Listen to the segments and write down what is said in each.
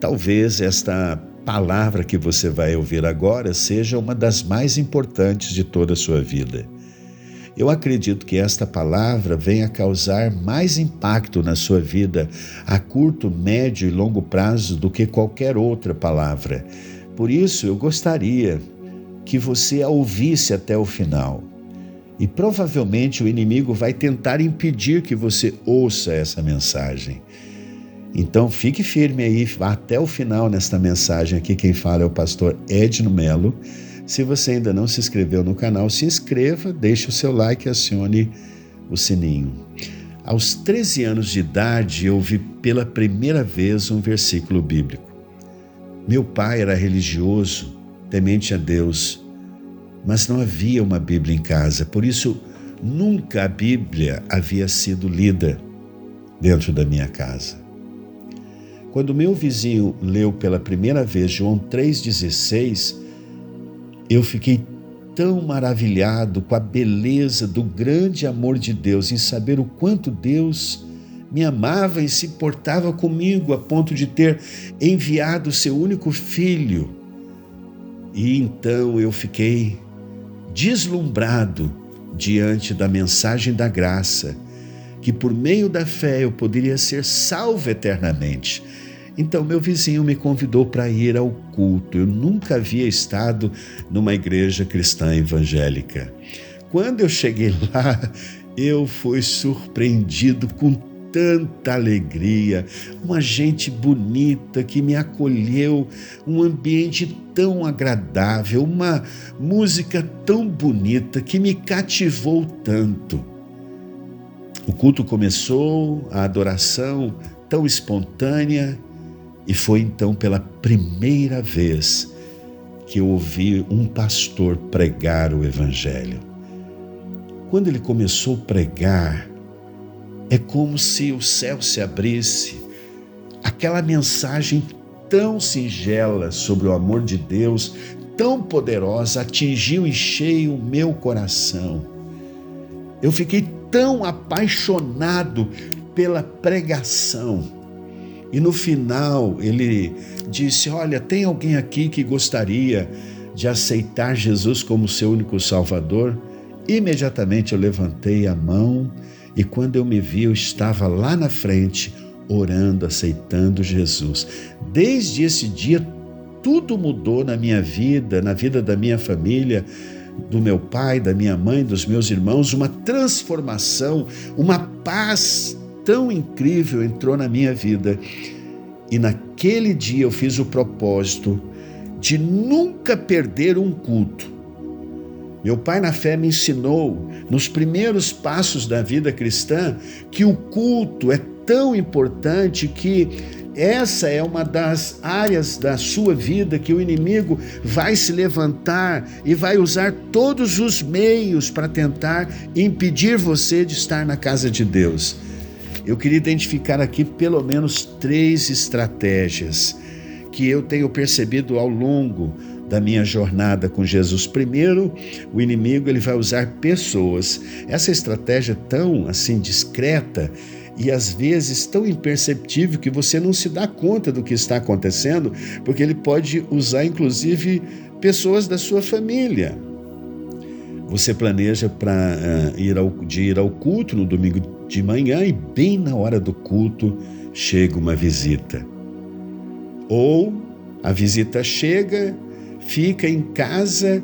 Talvez esta palavra que você vai ouvir agora seja uma das mais importantes de toda a sua vida. Eu acredito que esta palavra venha causar mais impacto na sua vida a curto, médio e longo prazo do que qualquer outra palavra. Por isso, eu gostaria que você a ouvisse até o final. E provavelmente o inimigo vai tentar impedir que você ouça essa mensagem. Então fique firme aí, vá até o final nesta mensagem. Aqui quem fala é o pastor Edno Melo. Se você ainda não se inscreveu no canal, se inscreva, deixe o seu like e acione o sininho. Aos 13 anos de idade, eu vi pela primeira vez um versículo bíblico. Meu pai era religioso, temente a Deus, mas não havia uma Bíblia em casa, por isso nunca a Bíblia havia sido lida dentro da minha casa. Quando meu vizinho leu pela primeira vez João 3,16, eu fiquei tão maravilhado com a beleza do grande amor de Deus, em saber o quanto Deus me amava e se portava comigo a ponto de ter enviado o seu único filho. E então eu fiquei deslumbrado diante da mensagem da graça, que por meio da fé eu poderia ser salvo eternamente. Então meu vizinho me convidou para ir ao culto. Eu nunca havia estado numa igreja cristã evangélica. Quando eu cheguei lá, eu fui surpreendido com tanta alegria, uma gente bonita que me acolheu, um ambiente tão agradável, uma música tão bonita que me cativou tanto. O culto começou, a adoração tão espontânea, e foi então pela primeira vez que eu ouvi um pastor pregar o evangelho. Quando ele começou a pregar, é como se o céu se abrisse, aquela mensagem tão singela sobre o amor de Deus, tão poderosa, atingiu em cheio o meu coração. Eu fiquei tão apaixonado pela pregação. E no final ele disse: olha, tem alguém aqui que gostaria de aceitar Jesus como seu único Salvador? Imediatamente eu levantei a mão e quando eu me vi, eu estava lá na frente, orando, aceitando Jesus. Desde esse dia, tudo mudou na minha vida, na vida da minha família, do meu pai, da minha mãe, dos meus irmãos. Uma transformação, uma paz tão incrível entrou na minha vida. E naquele dia eu fiz o propósito de nunca perder um culto. Meu pai na fé me ensinou, nos primeiros passos da vida cristã, que o culto é tão importante que essa é uma das áreas da sua vida que o inimigo vai se levantar e vai usar todos os meios para tentar impedir você de estar na casa de Deus. Eu queria identificar aqui pelo menos 3 estratégias que eu tenho percebido ao longo da minha jornada com Jesus. Primeiro, o inimigo ele vai usar pessoas. Essa estratégia é tão assim discreta e às vezes tão imperceptível que você não se dá conta do que está acontecendo, porque ele pode usar inclusive pessoas da sua família. Você planeja de ir ao culto no domingo de manhã e bem na hora do culto chega uma visita. Ou a visita chega, fica em casa,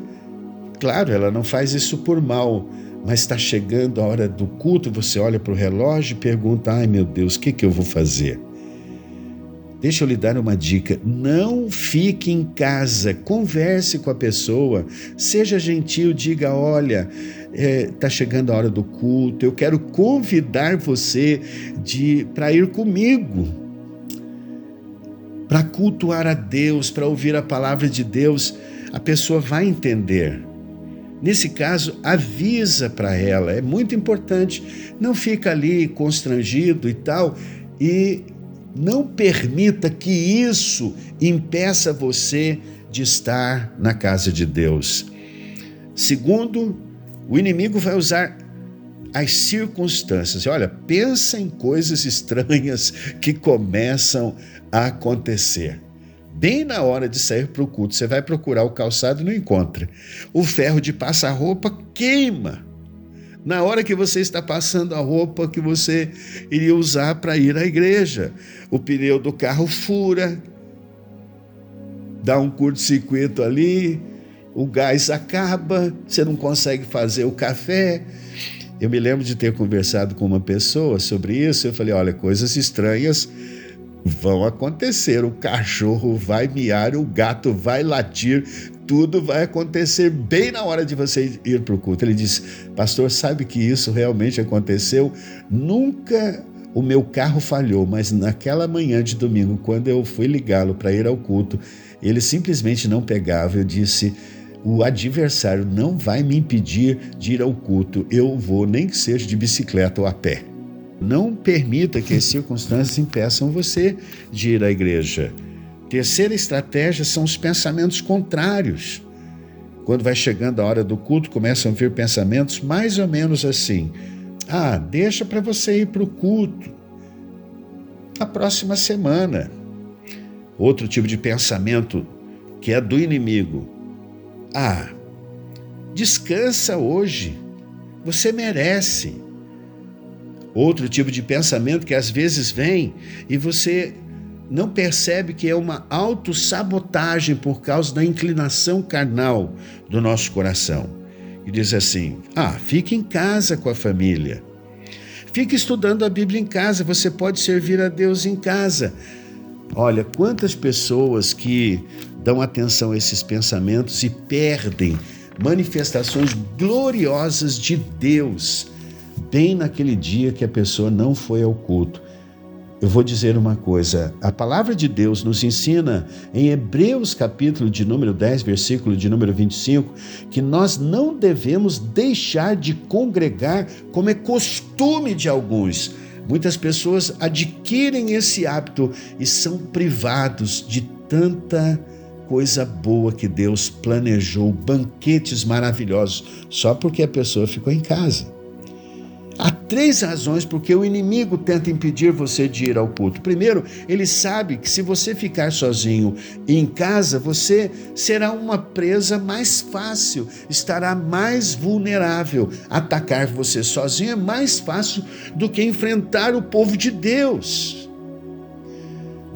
claro, ela não faz isso por mal, mas está chegando a hora do culto, você olha para o relógio e pergunta: ai meu Deus, o que eu vou fazer? Deixa eu lhe dar uma dica: não fique em casa, converse com a pessoa, seja gentil, diga: olha, está chegando a hora do culto, eu quero convidar você para ir comigo, para cultuar a Deus, para ouvir a palavra de Deus. A pessoa vai entender. Nesse caso, avisa para ela, é muito importante, não fica ali constrangido e tal, e não permita que isso impeça você de estar na casa de Deus. Segundo, o inimigo vai usar as circunstâncias. Olha, pensa em coisas estranhas que começam a acontecer. Bem na hora de sair para o culto, você vai procurar o calçado e não encontra. O ferro de passar roupa queima. Na hora que você está passando a roupa que você iria usar para ir à igreja. O pneu do carro fura, dá um curto-circuito ali, o gás acaba, você não consegue fazer o café. Eu me lembro de ter conversado com uma pessoa sobre isso. Eu falei, olha, coisas estranhas vão acontecer. O cachorro vai miar, o gato vai latir, tudo vai acontecer bem na hora de você ir para o culto. Ele disse, pastor, sabe que isso realmente aconteceu? Nunca o meu carro falhou, mas naquela manhã de domingo, quando eu fui ligá-lo para ir ao culto, ele simplesmente não pegava. Eu disse, o adversário não vai me impedir de ir ao culto, eu vou, nem que seja de bicicleta ou a pé. Não permita que as circunstâncias impeçam você de ir à igreja. Terceira estratégia são os pensamentos contrários. Quando vai chegando a hora do culto, começam a vir pensamentos mais ou menos assim, deixa para você ir para o culto a próxima semana. Outro tipo de pensamento que é do inimigo, descansa hoje, você merece. Outro tipo de pensamento que às vezes vem e você não percebe que é uma autossabotagem por causa da inclinação carnal do nosso coração. E diz assim, fique em casa com a família, fique estudando a Bíblia em casa, você pode servir a Deus em casa. Olha, quantas pessoas que dão atenção a esses pensamentos e perdem manifestações gloriosas de Deus bem naquele dia que a pessoa não foi ao culto. Eu vou dizer uma coisa, a palavra de Deus nos ensina em Hebreus capítulo de número 10, versículo de número 25, que nós não devemos deixar de congregar como é costume de alguns. Muitas pessoas adquirem esse hábito e são privados de tanta coisa boa que Deus planejou, banquetes maravilhosos, só porque a pessoa ficou em casa. Há 3 razões porque o inimigo tenta impedir você de ir ao culto. Primeiro, ele sabe que se você ficar sozinho em casa, você será uma presa mais fácil, estará mais vulnerável. Atacar você sozinho é mais fácil do que enfrentar o povo de Deus.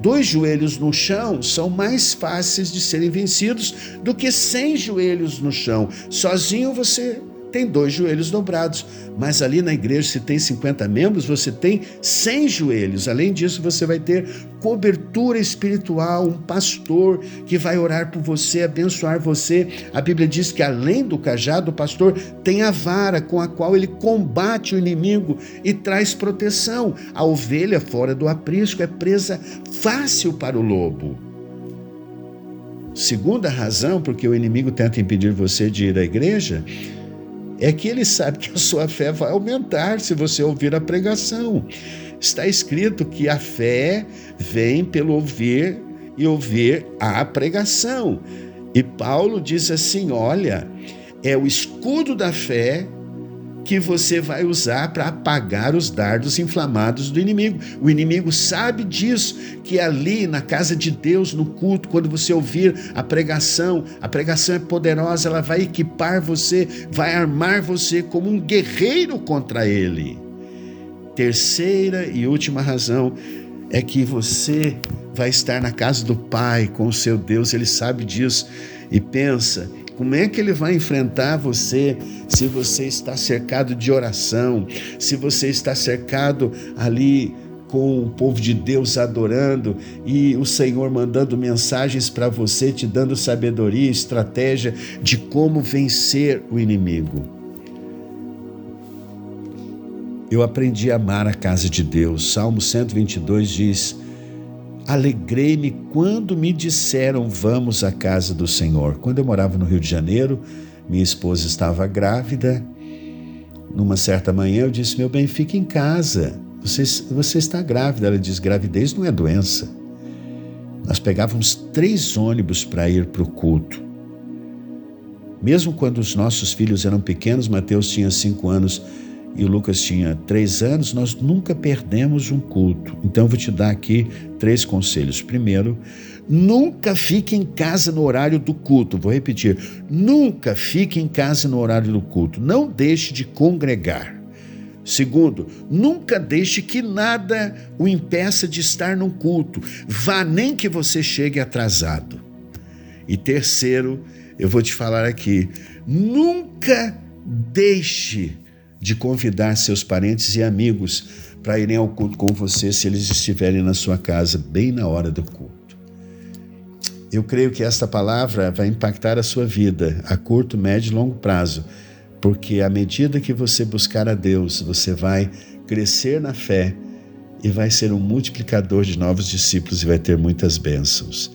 2 joelhos no chão são mais fáceis de serem vencidos do que 100 joelhos no chão. Sozinho você tem 2 joelhos dobrados, mas ali na igreja, se tem 50 membros, você tem 100 joelhos. Além disso, você vai ter cobertura espiritual, um pastor que vai orar por você, abençoar você. A Bíblia diz que além do cajado, o pastor tem a vara com a qual ele combate o inimigo e traz proteção. A ovelha fora do aprisco é presa fácil para o lobo. Segunda razão porque o inimigo tenta impedir você de ir à igreja é que ele sabe que a sua fé vai aumentar se você ouvir a pregação. Está escrito que a fé vem pelo ouvir e ouvir a pregação. E Paulo diz assim, olha, é o escudo da fé que você vai usar para apagar os dardos inflamados do inimigo. O inimigo sabe disso, que ali na casa de Deus, no culto, quando você ouvir a pregação é poderosa, ela vai equipar você, vai armar você como um guerreiro contra ele. Terceira e última razão é que você vai estar na casa do Pai com o seu Deus, ele sabe disso e pensa, como é que ele vai enfrentar você se você está cercado de oração, se você está cercado ali com o povo de Deus adorando e o Senhor mandando mensagens para você, te dando sabedoria, estratégia de como vencer o inimigo. Eu aprendi a amar a casa de Deus. Salmo 122 diz, alegrei-me quando me disseram, vamos à casa do Senhor. Quando eu morava no Rio de Janeiro, minha esposa estava grávida. Numa certa manhã eu disse, meu bem, fique em casa. Você está grávida. Ela diz, gravidez não é doença. Nós pegávamos 3 ônibus para ir para o culto. Mesmo quando os nossos filhos eram pequenos, Mateus tinha 5 anos e o Lucas tinha 3 anos, nós nunca perdemos um culto. Então eu vou te dar aqui 3 conselhos. Primeiro, nunca fique em casa no horário do culto. Vou repetir, nunca fique em casa no horário do culto. Não deixe de congregar. Segundo, nunca deixe que nada o impeça de estar no culto. Vá nem que você chegue atrasado. E terceiro, eu vou te falar aqui, nunca deixe de convidar seus parentes e amigos para irem ao culto com você se eles estiverem na sua casa bem na hora do culto. Eu creio que esta palavra vai impactar a sua vida a curto, médio e longo prazo, porque à medida que você buscar a Deus, você vai crescer na fé e vai ser um multiplicador de novos discípulos e vai ter muitas bênçãos.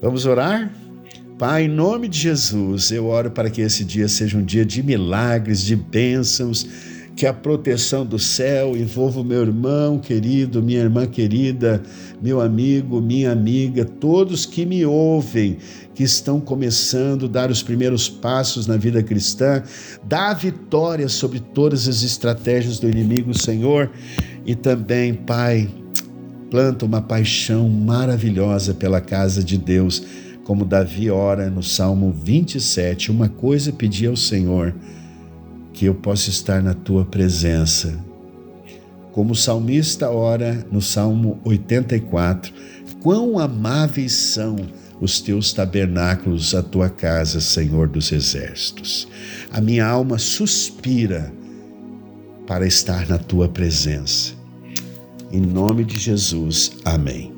Vamos orar? Pai, em nome de Jesus, eu oro para que esse dia seja um dia de milagres, de bênçãos, que a proteção do céu envolva o meu irmão querido, minha irmã querida, meu amigo, minha amiga, todos que me ouvem, que estão começando a dar os primeiros passos na vida cristã. Dá vitória sobre todas as estratégias do inimigo, Senhor, e também, Pai, planta uma paixão maravilhosa pela casa de Deus, como Davi ora no Salmo 27, uma coisa pedi ao Senhor, que eu possa estar na tua presença. Como o salmista ora no Salmo 84, quão amáveis são os teus tabernáculos, a tua casa, Senhor dos exércitos. A minha alma suspira para estar na tua presença. Em nome de Jesus, amém.